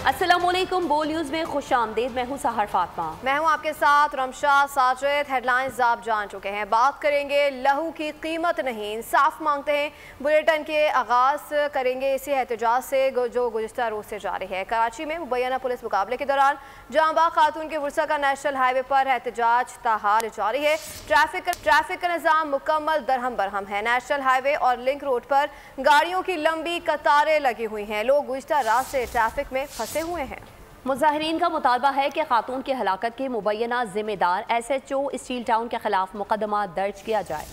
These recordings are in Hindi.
अस्सलामुअलैकुम, बोल न्यूज़ में खुशामदीद। मैं हूँ सहर फातिमा। मैं हूँ आपके साथ रमशा साजिद। हेडलाइंस आप जान चुके हैं। बात करेंगे लहू की कीमत नहीं, इंसाफ मांगते हैं। बुलेटिन के आगाज़ करेंगे इसी एहतजाज से जो गुज़िश्ता रोज़ से जारी है। कराची में मुबैना पुलिस मुकाबले के दौरान जांबाज खातून के वर्सा का नेशनल हाईवे पर एहतजाज ताहाल जारी है। ट्रैफिक का निज़ाम मुकम्मल दरहम बरहम है। नेशनल हाईवे और लिंक रोड पर गाड़ियों की लंबी कतारें लगी हुई हैं। लोग गुज़िश्ता रात से ट्रैफिक में फंसे हुए हैं। मुजाहिरीन का मुतालबा है कि खातून की हलाकत के मुबैना जिम्मेदार SHO स्टील टाउन के खिलाफ मुकदमा दर्ज किया जाए।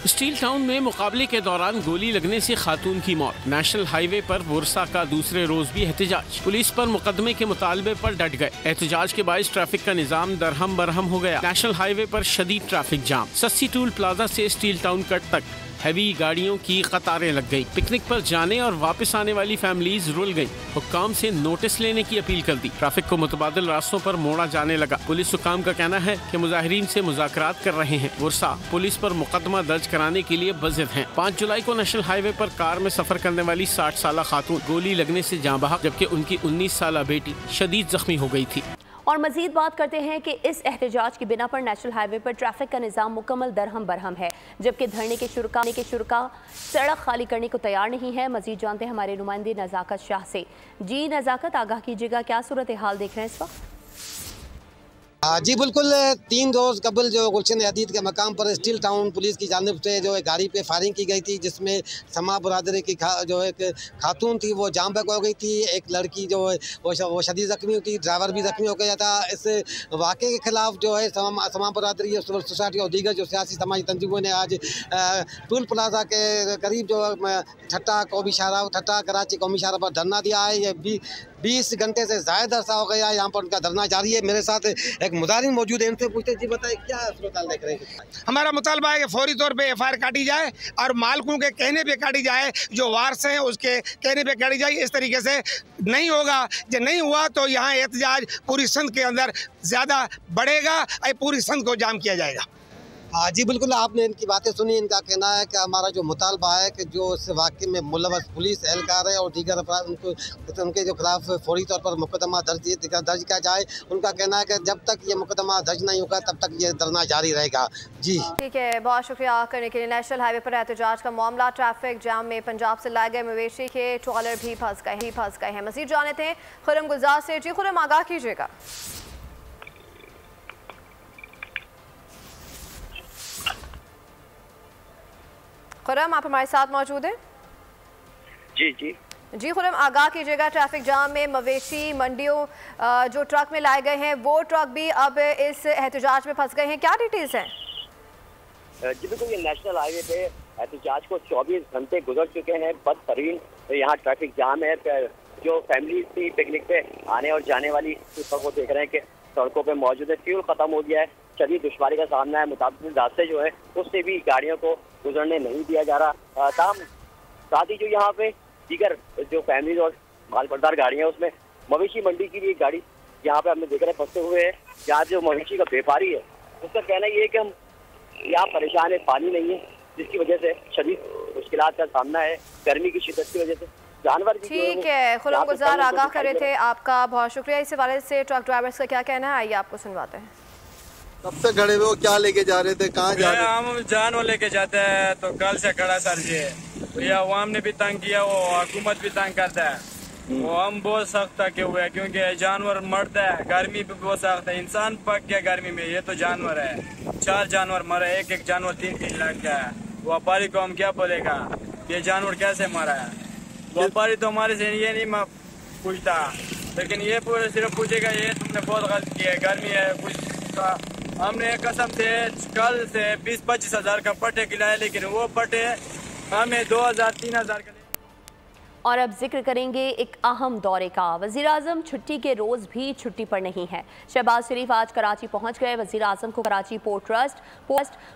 स्टील टाउन में मुकाबले के दौरान गोली लगने से खातून की मौत। नेशनल हाईवे पर वर्सा का दूसरे रोज भी एहतजाज। पुलिस पर मुकदमे के मुतालबे पर डट गए। एहतजाज के बायस ट्रैफिक का निजाम दरहम बरहम हो गया। नेशनल हाईवे पर शदीद traffic jam. Shashi toll plaza से स्टील टाउन कट तक हैवी गाड़ियों की कतारें लग गई। पिकनिक पर जाने और वापस आने वाली फैमिलीज रुल गई। हुक्काम से नोटिस लेने की अपील कर दी। ट्रैफिक को मुतबादिल रास्तों पर मोड़ा जाने लगा। पुलिस हुक्काम का कहना है कि मुजाहिरीन से मुज़ाकरात कर रहे हैं। वर्सा पुलिस पर मुकदमा दर्ज कराने के लिए बज़िद हैं। 5 जुलाई को नेशनल हाईवे पर कार में सफर करने वाली 60 साला खातून गोली लगने से जाँ बहक, जबकि उनकी 19 साला बेटी शदीद जख्मी हो गई थी। और मजीद बात करते हैं कि इस एहतजाज की बिना पर नेशनल हाईवे पर ट्रैफिक का निज़ाम मुकम्मल दरहम बरहम है, जबकि धरने के शुरा सड़क खाली करने को तैयार नहीं है। मजीद जानते हैं हमारे नुमाइंदे नज़ाकत शाह से। जी नज़ाकत, आगाह कीजिएगा, क्या सूरत हाल देख रहे हैं इस वक्त? जी बिल्कुल, 3 रोज़ कबल जो गुलशन हदीद के मकाम पर स्टील टाउन पुलिस की जानिब से जो है गाड़ी पे फायरिंग की गई थी, जिसमें समा बरादरी की जो एक खातून थी वो जाम बहक हो गई थी। एक लड़की जो है वो शदीद ज़ख्मी हुई थी। ड्राइवर भी ज़ख्मी हो गया था। इस वाक़े के ख़िलाफ़ जो है समा बरादरी, सिविल सोसाइटी और दीगर जो सियासी समाजी तंजीमों ने आज टूल प्लाजा के करीब जो ठट्टा कराची कौमी शाहरा पर धरना दिया है। ये 20 घंटे से ज़्यादा अरसा हो गया है, यहाँ पर उनका धरना जारी है। मेरे साथ एक मुजाहिरीन मौजूद है, इनसे पूछते जी बताइए क्या सूरत देख रहे हैं? हमारा मुतालबा है कि फौरी तौर पे FIR काटी जाए और मालिकों के कहने पे काटी जाए, जो वारस हैं उसके कहने पे काटी जाए। इस तरीके से नहीं होगा। जब नहीं हुआ तो यहाँ एहतजाज पूरी सिंध के अंदर ज़्यादा बढ़ेगा और पूरी सिंध को जाम किया जाएगा। हाँ जी बिल्कुल, आपने इनकी बातें सुनी। इनका कहना है कि हमारा जो मुतालबा है कि जो इस वाक़े में मुलव्वस पुलिस एहलकार है और दीगर अफराद उनके जो खिलाफ फौरी तौर पर मुकदमा दर्ज किया जाए। उनका कहना है कि जब तक ये मुकदमा दर्ज नहीं होगा तब तक ये धरना जारी रहेगा। जी ठीक है, बहुत शुक्रिया करने के लिए। नेशनल हाईवे पर एहतजाज का मामला, ट्रैफिक जाम में पंजाब से लाए गए मवेशी के ट्रॉलर भी फंस गए हैं। मज़ीद जाने थे खुरम गुलजार से। जी खुरम, आगाह कीजिएगा। खुरम, आप हमारे साथ मौजूद हैं? जी खुरम, आगाह कीजिएगा। ट्रैफिक जाम में मवेशी मंडियों जो ट्रक में लाए गए हैं वो ट्रक भी अब इस एहतजाज में फंस गए हैं, क्या डिटेल्स हैं? जी बिल्कुल, ये नेशनल हाईवे पे एहतजाज को 24 घंटे गुजर चुके हैं। बदतरीन यहाँ ट्रैफिक जाम है। जो फैमिली थी पिकनिक पे आने और जाने वाली, वो देख रहे हैं कि सड़कों पे मौजूद है। फ्यूल खत्म हो गया है, शदीद दुश्वारी का सामना है। मुताबिक रास्ते जो है उससे भी गाड़ियों को गुजरने नहीं दिया जा रहा। साथ ही जो यहाँ पे दीगर जो फैमिली और मालबरदार गाड़ियाँ, उसमें मवेशी मंडी की भी गाड़ी यहाँ पे हमने देख रहे फंसे हुए हैं। यहाँ जो मवेशी का व्यापारी है उसका कहना ये है कि हम यहाँ परेशान है, पानी नहीं है, जिसकी वजह से शदीद मुश्किलात का सामना है। गर्मी की शिद्दत की वजह से जानवर भी। ठीक है, खुरम गुलजार आगाह कर रहे थे, आपका बहुत शुक्रिया। इस हवाले से ट्रक ड्राइवर्स का क्या कहना है, आइए आपको सुनवाते हैं। कब से खड़े हुए हो, क्या लेके जा रहे थे, कहाँ जा रहे थे? हम जानवर लेके जाते हैं तो कल से खड़ा सर जी। ये अवाम ने भी तंग किया, वो हुकूमत भी तंग करता है। वो हम बहुत सख्त थके हुए हैं क्योंकि जानवर मरता है, गर्मी भी बहुत सख्त है। इंसान पक गया गर्मी में, ये तो जानवर है। 4 जानवर मरे, एक जानवर 3-3 लाख का है। व्यापारी को हम क्या बोलेगा ये जानवर कैसे मरा है? व्यापारी तो हमारे से ये नहीं पूछता, लेकिन ये पूरे सिर्फ पूछेगा ये तुमने बहुत गलत किया है, गर्मी है कुछ। हमने कसम से कल से 20-25 हज़ार का पट्टे खिलाया, लेकिन वो पट्टे हमें 2000-3000 का। और अब जिक्र करेंगे एक अहम दौरे का। वज़ीर-ए-आज़म छुट्टी के रोज़ भी छुट्टी पर नहीं है। शहबाज शरीफ आज कराची पहुंच गए। वज़ीर-ए-आज़म को Karachi port trust,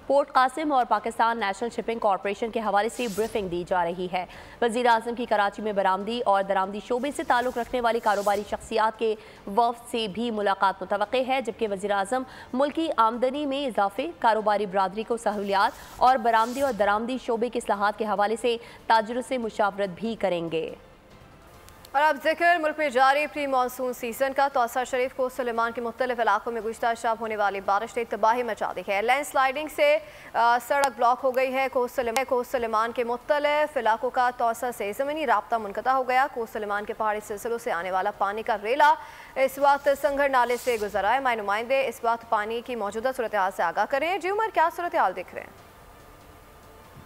port Qasim और पाकिस्तान नेशनल शिपिंग कॉरपोरेशन के हवाले से ब्रीफिंग दी जा रही है। वज़ीर-ए-आज़म की कराची में बरामदी और दरामदी शोबे से ताल्लुक़ रखने वाली कारोबारी शख्सियात के वफ़द से भी मुलाकात मुतवक्के है, जबकि वज़ीर-ए-आज़म मुल्की आमदनी में इजाफे, कारोबारी बरादरी को सहूलियात और बरामदी और दरामदी शोबे की इस्लाहात के हवाले से ताजरों से मुशावरत भी करेंगे। और अब जिक्र मुल्क में जारी प्री मानसून सीजन का। तौसा शरीफ को सुलेमान के मुख्तलिफ इलाकों में गुज़श्ता शब होने वाली बारिश ने तबाही मचा दी है। लैंड स्लाइडिंग से सड़क ब्लॉक हो गई है। कोस्ट सुलेमान के मुख्तलिफ इलाकों का तौसा से ज़मीनी राब्ता मुनक़ता हो गया। कोस्ट सुलेमान के पहाड़ी सिलसिलों से आने वाला पानी का रेला इस वक्त संघर नाले से गुजर रहा है। हमारे नुमाइंदे इस वक्त पानी की मौजूदा सूरत हाल से आगाह करें। जी उमर, क्या सूरत हाल दिख रहे हैं?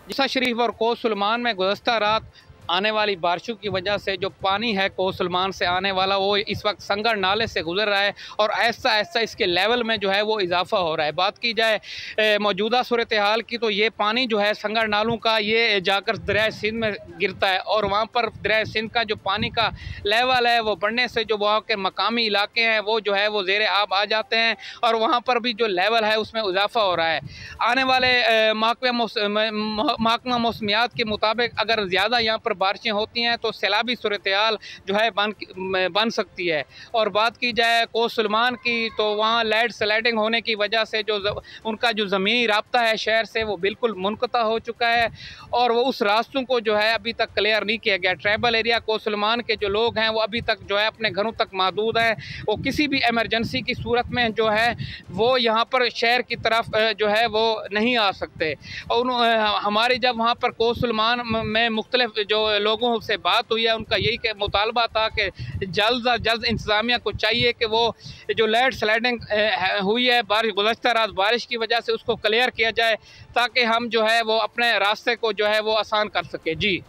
तौसा शरीफ और कोस्ट सुलेमान में गुज़श्ता रात आने वाली बारिशों की वजह से जो पानी है कोस्ट सुलेमान से आने वाला वो इस वक्त संघर नाले से गुजर रहा है और ऐसा ऐसा इसके लेवल में जो है वो इजाफा हो रहा है। बात की जाए मौजूदा सूरत हाल की तो ये पानी जो है संघर नालों का ये जाकर दरियाए सिंध में गिरता है और वहाँ पर दरियाए सिंध का जो पानी का लेवल है वो बढ़ने से जो वहाँ के मकामी इलाके हैं वो जो है वो ज़ेरे आब आ जाते हैं और वहाँ पर भी जो लेवल है उसमें इजाफा हो रहा है। आने वाले महकमा मौसमियात के मुताबिक अगर ज़्यादा यहाँ पर बारिशें होती हैं तो सैलाबी सूरत हाल जो है बन सकती है। और बात की जाए कोस्ट सुलेमान की तो वहाँ लैंड स्लाइडिंग होने की वजह से जो उनका जो ज़मीनी राब्ता है शहर से वो बिल्कुल मुनक़ता हो चुका है और वो उस रास्तों को जो है अभी तक क्लियर नहीं किया गया। ट्राइबल एरिया कोस्ट सुलेमान के जो लोग हैं वो अभी तक जो है अपने घरों तक महदूद हैं। वो किसी भी एमरजेंसी की सूरत में जो है वो यहाँ पर शहर की तरफ जो है वो नहीं आ सकते। और हमारी जब वहाँ पर कोस्ट सुलेमान में मुख्तलिफ जो लोगों से बात हुई है उनका यही मुतालबा था कि जल्द अज जल्द इंतज़ामिया को चाहिए कि वो जो लैंड स्लाइडिंग हुई है गुज़श्ता रात बारिश की वजह से उसको क्लियर किया जाए ताकि हम जो है वो अपने रास्ते को जो है वो आसान कर सके। जी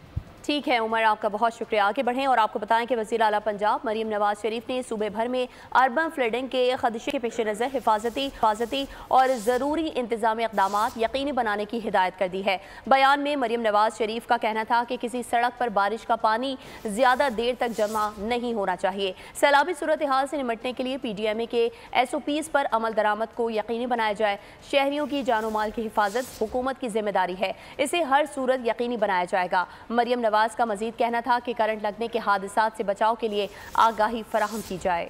ठीक है उमर, आपका बहुत शुक्रिया। आगे बढ़ें और आपको बताएं कि वज़ीर आला पंजाब मरीम नवाज शरीफ ने सूबे भर में अर्बन फ्लडिंग के खदशे के पेश नज़र हिफाजती और ज़रूरी इंतज़ामी इक़दाम यकीनी बनाने की हिदायत कर दी है। बयान में मरीम नवाज शरीफ का कहना था कि किसी सड़क पर बारिश का पानी ज़्यादा देर तक जमा नहीं होना चाहिए। सैलाबी सूरत हाल से निमटने के लिए PDMA के SOPs पर अमल दरामद को यकीनी बनाया जाए। शहरियों की जानो माल की हिफाजत हुकूमत की जिम्मेदारी है, इसे हर सूरत यकीनी बनाया जाएगा। मरीम नवाज का मजीद कहना था कि करंट लगने के हादसात से बचाव के लिए आगाही फराहम की जाए।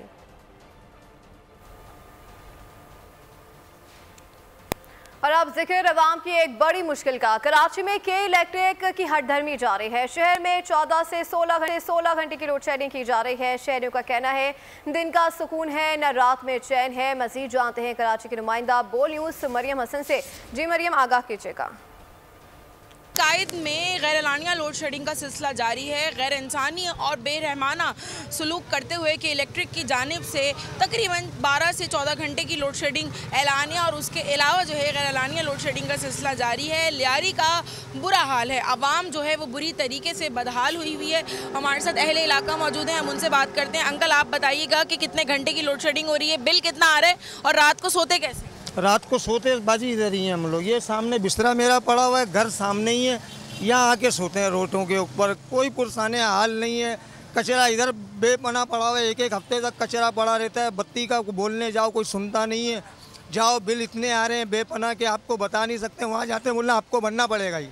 और अब जिक्र अवाम की एक बड़ी मुश्किल का। कराची में के इलेक्ट्रिक की हटधर्मी जारी है। शहर में 14 से 16 घंटे की लोड शेडिंग की जा रही है। शहरियों का कहना है दिन का सुकून है न रात में चैन है। मजीद जानते हैं कराची की नुमाइंदा बोल न्यूज़ मरियम हसन से। जी मरियम, आगाह कीजिएगा। कायद में गैर एलानिया लोड शेडिंग का सिलसिला जारी है। गैर इंसानी और बेरहमाना सलूक करते हुए कि इलेक्ट्रिक की जानिब से तकरीबन 12 से 14 घंटे की लोड शेडिंग एलानिया और उसके अलावा जो है गैर एलानिया लोड शेडिंग का सिलसिला जारी है। लियारी का बुरा हाल है, आवाम जो है वो बुरी तरीके से बदहाल हुई है। हमारे साथ अहले इलाका मौजूद हैं, हम उनसे बात करते हैं। अंकल, आप बताइएगा कि कितने घंटे की लोड शेडिंग हो रही है, बिल कितना आ रहा है और रात को सोते कैसे? रात को सोते बाजी इधर ही हैं हम लोग। ये सामने बिस्तरा मेरा पड़ा हुआ है, घर सामने ही है, यहाँ आके सोते हैं रोटों के ऊपर। कोई पुरसाने हाल नहीं है। कचरा इधर बेपना पड़ा हुआ है, एक हफ्ते तक कचरा पड़ा रहता है। बत्ती का बोलने जाओ कोई सुनता नहीं है। जाओ बिल इतने आ रहे हैं बेपना के आपको बता नहीं सकते। वहाँ जाते हैं बोलना आपको भरना पड़ेगा ही,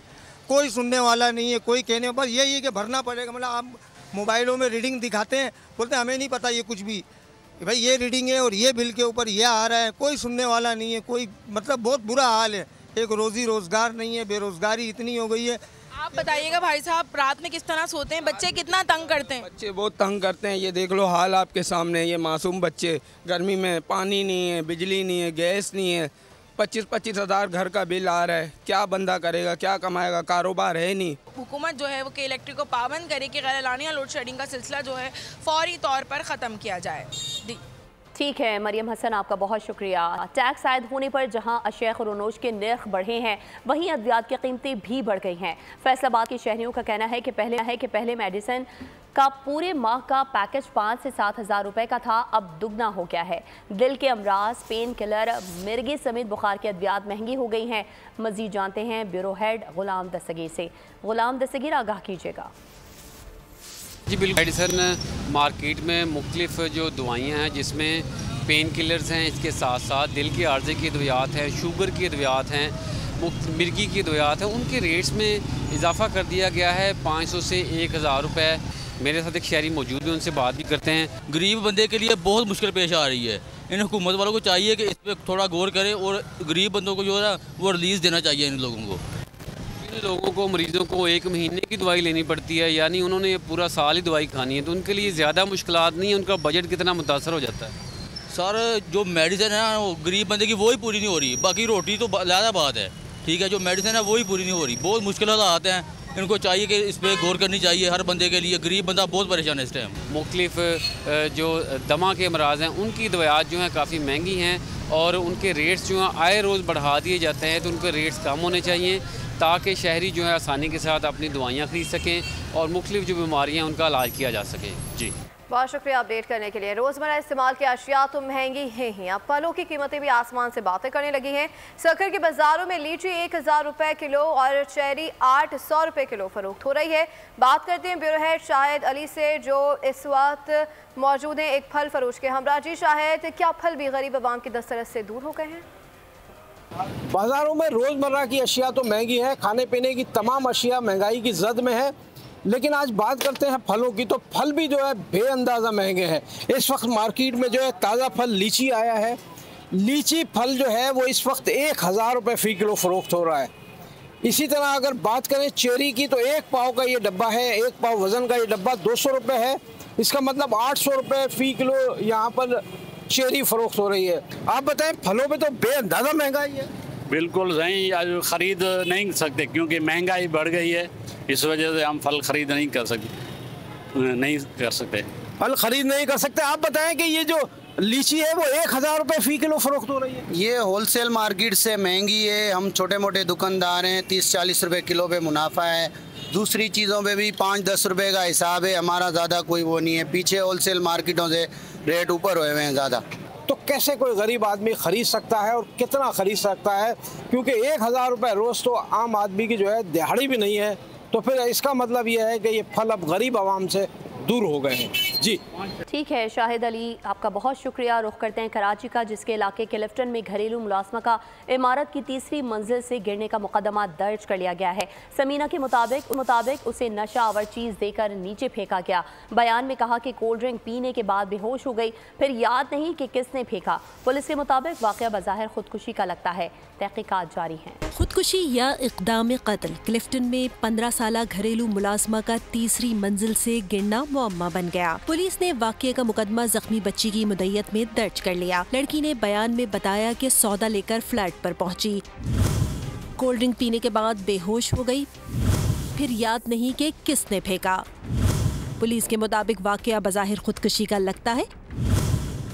कोई सुनने वाला नहीं है। कोई कहने पर यही है कि भरना पड़ेगा। मतलब आप मोबाइलों में रीडिंग दिखाते हैं, बोलते हैं हमें नहीं पता ये कुछ भी, भाई ये रीडिंग है और ये बिल के ऊपर ये आ रहा है। कोई सुनने वाला नहीं है। कोई मतलब बहुत बुरा हाल है। एक रोज़ी रोज़गार नहीं है, बेरोज़गारी इतनी हो गई है। आप बताइएगा भाई साहब, रात में किस तरह सोते हैं? बच्चे कितना तंग करते हैं? बच्चे बहुत तंग करते हैं। ये देख लो हाल आपके सामने, ये मासूम बच्चे, गर्मी में पानी नहीं है, बिजली नहीं है, गैस नहीं है, 25-25 हज़ार घर का बिल आ रहा है। क्या बंदा करेगा, क्या कमाएगा, कारोबार है नहीं। हुकूमत जो है वो के इलेक्ट्रिक को पाबंद करे कि गैर एलानिया लोड शेडिंग का सिलसिला जो है फौरी तौर पर ख़त्म किया जाए। ठीक है मरियम हसन, आपका बहुत शुक्रिया। टैक्स आयद होने पर जहां अशिया खुरोनोश के नर्ख बढ़े हैं, वहीं अद्वियात की कीमतें भी बढ़ गई हैं। फैसलाबाद के शहरियों का कहना है कि पहले मेडिसिन का पूरे माह का पैकेज 5 से 7 हज़ार रुपये का था, अब दुगना हो गया है। दिल के अमराज, पेन किलर, मिर्गी समेत बुखार की अद्वियात महंगी हो गई हैं। मजीद जानते हैं ब्यूरो हेड गुलाम दस्तगीर से। गुलाम दस्तगीर, आगाह कीजिएगा। जी बिल्कुल, मेडिसन मार्केट में मुख्तलिफ जो दवाइयाँ हैं जिसमें पेन किलर्स हैं, इसके साथ साथ दिल के आर्जे की अद्वियात हैं, शुगर की अद्वियात हैं, मिर्गी की अद्वियात हैं, उनके रेट्स में इजाफ़ा कर दिया गया है 500 से 1000 रुपये। मेरे साथ एक शहरी मौजूद है, उनसे बात भी करते हैं। गरीब बंदे के लिए बहुत मुश्किल पेश आ रही है। इन हुकूमत वालों को चाहिए कि इस पर थोड़ा गौर करें और गरीब बंदों को जो है वो रिलीज़ देना चाहिए इन लोगों को। जिन लोगों को मरीजों को 1 महीने की दवाई लेनी पड़ती है, यानी उन्होंने पूरा साल ही दवाई खानी है, तो उनके लिए ज़्यादा मुश्किलात नहीं है, उनका बजट कितना मुतासर हो जाता है? सर जो मेडिसिन है वो गरीब बंदे की वही पूरी नहीं हो रही, बाकी रोटी तो ज़्यादा बात है, ठीक है, जो मेडिसिन है वही पूरी नहीं हो रही। बहुत मुश्किल हालात हैं, इनको चाहिए कि इस पर गौर करनी चाहिए हर बंदे के लिए। गरीब बंदा बहुत परेशान है इस टाइम। मुख्तलिफ जो दमा के अमराज हैं उनकी दवाइयाँ जो हैं काफ़ी महंगी हैं और उनके रेट्स जो हैं आए रोज़ बढ़ा दिए जाते हैं, तो उनके रेट्स कम होने चाहिए ताकि शहरी जो है आसानी के साथ अपनी दवाइयाँ ख़रीद सकें और मुख्तलिफ जो बीमारियाँ उनका इलाज किया जा सके। जी बहुत शुक्रिया अपडेट करने के लिए। रोज़मर्रा इस्तेमाल की अशिया तो महंगी हैं ही, अब फलों की कीमतें भी आसमान से बातें करने लगी हैं। सखर के बाज़ारों में लीची 1000 रुपये किलो और चेरी 800 रुपये किलो फरोख्त हो रही है। बात करते हैं ब्यूरो हेड शाहिद अली से जो इस वक्त मौजूद हैं एक फल फरोश के हमरा। जी शाहिद, क्या फल भी गरीब आवाम की दस्तरस से दूर हो गए हैं? बाज़ारों में रोज़मर्रा की अशिया तो महंगी है, खाने पीने की तमाम अशिया महंगाई की जद में है, लेकिन आज बात करते हैं फलों की, तो फल भी जो है बेअंदाज़ा महंगे हैं। इस वक्त मार्केट में जो है ताज़ा फल लीची आया है। लीची फल जो है वो इस वक्त 1000 रुपये फ़ी किलो फ़रोख्त हो रहा है। इसी तरह अगर बात करें चेरी की, तो 1 पाव का ये डब्बा है, 1 पाव वज़न का ये डब्बा 200 रुपये है। इसका मतलब 800 रुपये फ़ी किलो यहाँ पर चेरी फ़रोख्त हो रही है। आप बताएं, फलों पे तो बेअंदाज़ा महंगाई है। बिल्कुल सही, आज ख़रीद नहीं सकते क्योंकि महंगाई बढ़ गई है, इस वजह से हम फल ख़रीद नहीं कर सकते फल ख़रीद नहीं कर सकते। आप बताएं कि ये जो लीची है वो 1000 रुपये फ़ी किलो फ़रोख्त हो रही है। ये होलसेल मार्केट से महंगी है, हम छोटे मोटे दुकानदार हैं, 30-40 रुपये किलो पे मुनाफा है। दूसरी चीज़ों पे भी 5-10 रुपये का हिसाब है, हमारा ज़्यादा कोई वो नहीं है। पीछे होलसेल मार्केटों से रेट ऊपर हुए हुए हैं ज़्यादा। तो कैसे कोई गरीब आदमी ख़रीद सकता है और कितना ख़रीद सकता है, क्योंकि 1000 रुपये रोज़ तो आम आदमी की जो है दिहाड़ी भी नहीं है। तो फिर इसका मतलब ये है कि ये फल अब गरीब आवाम से दूर हो गए हैं। जी ठीक है शाहिद अली, आपका बहुत शुक्रिया। रुख करते हैं कराची का, जिसके इलाके क्लिफ्टन में घरेलू मुलाजमा का इमारत की 3री मंजिल से गिरने का मुकदमा दर्ज कर लिया गया है। समीना के मुताबिक उसे नशा आवर चीज़ देकर नीचे फेंका गया। बयान में कहा कि कोल्ड ड्रिंक पीने के बाद बेहोश हो गई, फिर याद नहीं कि किसने फेंका। पुलिस के मुताबिक वाक़या बज़ाहिर खुदकुशी का लगता है, तहकीकात जारी हैं। खुदकुशी या इक़दाम कत्ल। क्लिफ्टन में 15 साला घरेलू मुलाजमा का 3री मंजिल से गिरना मुअम्मा बन गया। पुलिस ने वाक़ये का मुकदमा जख्मी बच्ची की मुद्दत में दर्ज कर लिया। लड़की ने बयान में बताया कि सौदा लेकर फ्लैट पर पहुंची, कोल्ड ड्रिंक पीने के बाद बेहोश हो गई, फिर याद नहीं कि किसने फेंका। पुलिस के मुताबिक वाक़या बज़ाहिर खुदकुशी का लगता है।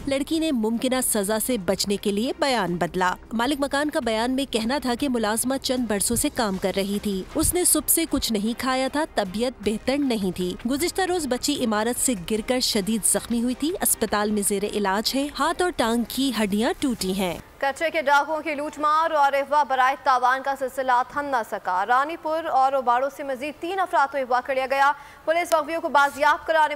लड़की ने मुमकिना सजा से बचने के लिए बयान बदला। मालिक मकान का बयान में कहना था कि मुलाजमा चंद बरसों से काम कर रही थी, उसने सुबह से कुछ नहीं खाया था, तबीयत बेहतर नहीं थी। गुज़िश्ता रोज बच्ची इमारत से गिरकर शदीद जख्मी हुई थी, अस्पताल में जेर इलाज है, हाथ और टांग की हड्डियां टूटी हैं। कच्चे के डाकुओं की लूटमार और अगवा बराए तावान का सिलसिला थम न सका। रानीपुर और ओबाड़ो से मजीद 3 अफराद को अगवा कर लिया गया। पुलिस मगवियों को बाजियाब कराने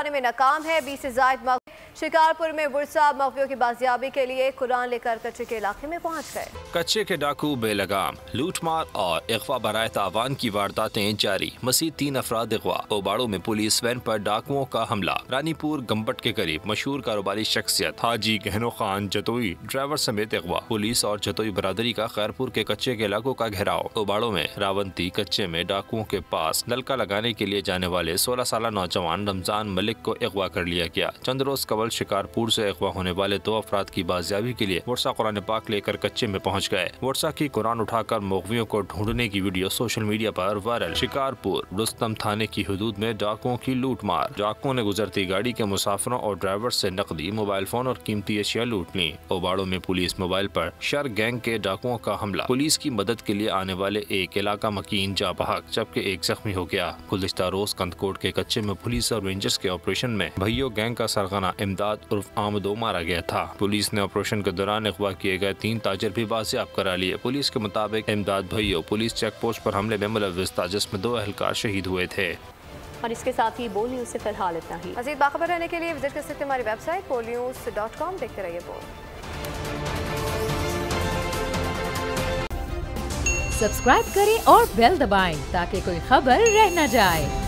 में नाकाम है। 20 से ज़ायद शिकारपुर में बुरसा मगवियों की बाजियाबी के लिए कुरान लेकर कच्चे के इलाके में पहुँच गए। कच्चे के डाकू बेलगाम, लूटमार और अगवा बराए तावान की वारदातें जारी। मजीद 3 अफराद अगवा। ओबाड़ो में पुलिस वैन पर डाकुओं का हमला। रानीपुर गम्बट के करीब मशहूर कारोबारी शख्सियत हाजी गहनो खान जतोई ड्राइवर समेत अगवा। पुलिस और जतोई बरादरी का खैरपुर के कच्चे के इलाकों का घेराव। ओबाड़ो में रावंती कच्चे में डाकुओं के पास नलका लगाने के लिए जाने वाले 16 साला नौजवान रमजान मलिक को अगवा कर लिया गया। चंद रोज कबल शिकारपुर से अगवा होने वाले 2 अफराद की बाजियाबी के लिए वर्षा कुरान पाक लेकर कच्चे में पहुँच गए। वर्षा की कुरान उठाकर मुग़वियों को ढूंढने की वीडियो सोशल मीडिया पर वायरल। शिकारपुर रुस्तम थाने की हदूद में डाकुओं की लूट मार। डाकुओं ने गुजरती गाड़ी के मुसाफिरों और ड्राइवर से नकदी, मोबाइल फोन और कीमती अशिया लूट ली। ओबाड़ो में पुलिस मोबाइल पर शर गैंग के डाकुओं का हमला। पुलिस की मदद के लिए आने वाले एक इलाका मकीन जा बहक, जबकि एक जख्मी हो गया। गुज़िश्ता रोज कंदकोट के कच्चे में पुलिस और रेंजर्स के ऑपरेशन में भैयो गैंग का सरगना इमदाद उर्फ आमदो मारा गया था। पुलिस ने ऑपरेशन के दौरान अगवा किए गए 3 ताजिर भी बाजियाब करा लिए। पुलिस के मुताबिक इमदाद भैयो पुलिस चेक पोस्ट पर हमले में मुलव्विस था, जिसमें 2 एहलकार शहीद हुए थे। और इसके साथ ही बोल न्यूज़ से फिलहाल इतना ही। मज़ीद बाखबर रहने के लिए विजिट कर सकते हैं हमारी वेबसाइट polnews.com। देखते रहिए बोल। सब्सक्राइब करें और बेल दबाएं ताकि कोई खबर रह न जाए।